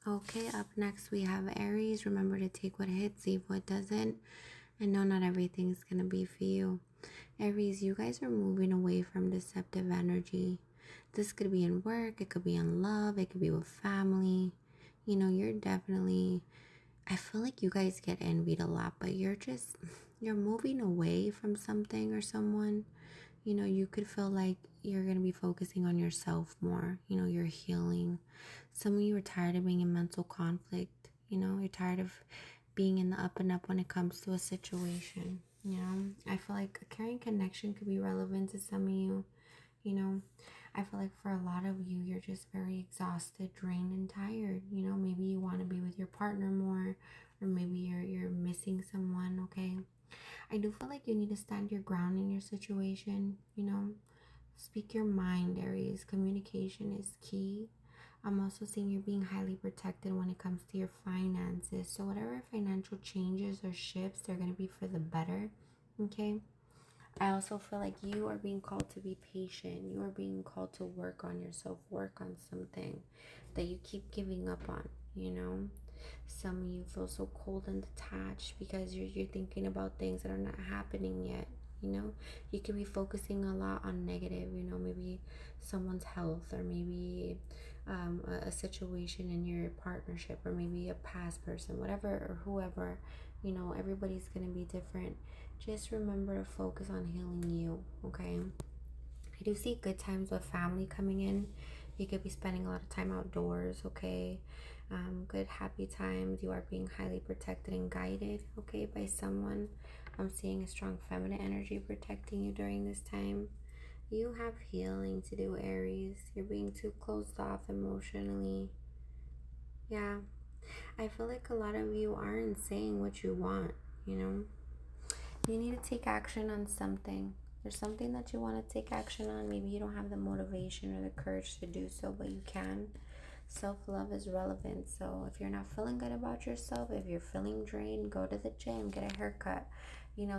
Okay, up next we have Aries. Remember to take what hits, leave what doesn't. And know not everything's going to be for you. Aries, you guys are moving away from deceptive energy. This could be in work, it could be in love, it could be with family. You're definitely, I feel like you guys get envied a lot, but you're moving away from something or someone. You could feel like you're going to be focusing on yourself more. You're healing. Some of you are tired of being in mental conflict. You're tired of being in the up and up when it comes to a situation. I feel like a caring connection could be relevant to some of you. I feel like for a lot of you, you're just very exhausted, drained, and tired. Maybe you want to be with your partner more, or maybe you're missing someone. Okay, I do feel like you need to stand your ground in your situation. Speak your mind, Aries. Communication is key. I'm also seeing you're being highly protected when it comes to your finances. So whatever financial changes or shifts, they're going to be for the better. Okay. I also feel like you are being called to be patient. You are being called to work on yourself, work on something that you keep giving up on. Some of you feel so cold and detached because you're thinking about things that are not happening yet. You could be focusing a lot on negative, maybe someone's health, or maybe a situation in your partnership, or maybe a past person, whatever, or whoever. Everybody's going to be different. Just remember to focus on healing you, okay? I do see good times with family coming in. You could be spending a lot of time outdoors, okay? Good, happy times. You are being highly protected and guided, okay, by someone. I'm seeing a strong feminine energy protecting you during this time. You have healing to do, Aries. You're being too closed off emotionally. Yeah. I feel like a lot of you aren't saying what you want, you know? You need to take action on something. There's something that you want to take action on. Maybe you don't have the motivation or the courage to do so, but you can. Self-love is relevant. So if you're not feeling good about yourself, if you're feeling drained, go to the gym, get a haircut.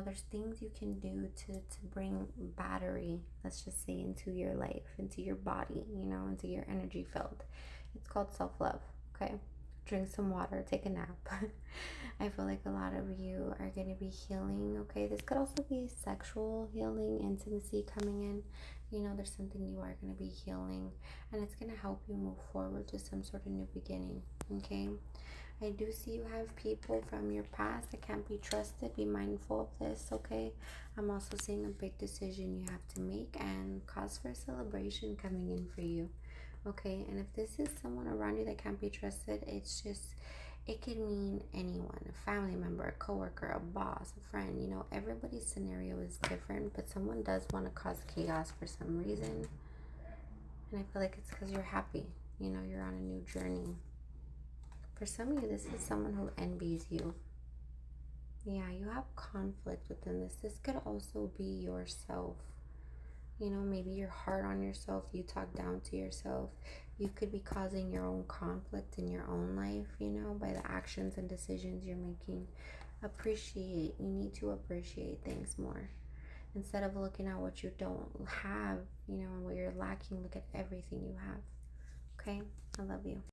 There's things you can do to bring battery, let's just say, into your life, into your body, into your energy field. It's called self-love, okay? Drink some water, take a nap. I feel like a lot of you are going to be healing, okay? This could also be sexual healing, intimacy coming in. There's something you are going to be healing, and it's going to help you move forward to some sort of new beginning, okay? I do see you have people from your past that can't be trusted. Be mindful of this, okay? I'm also seeing a big decision you have to make and cause for celebration coming in for you, okay? And if this is someone around you that can't be trusted, it could mean anyone, a family member, a coworker, a boss, a friend. Everybody's scenario is different, but someone does want to cause chaos for some reason. And I feel like it's because you're happy. You're on a new journey. For some of you, this is someone who envies you. Yeah, you have conflict within this. This could also be yourself. Maybe you're hard on yourself. You talk down to yourself. You could be causing your own conflict in your own life, by the actions and decisions you're making. You need to appreciate things more. Instead of looking at what you don't have, and what you're lacking, look at everything you have. Okay? I love you.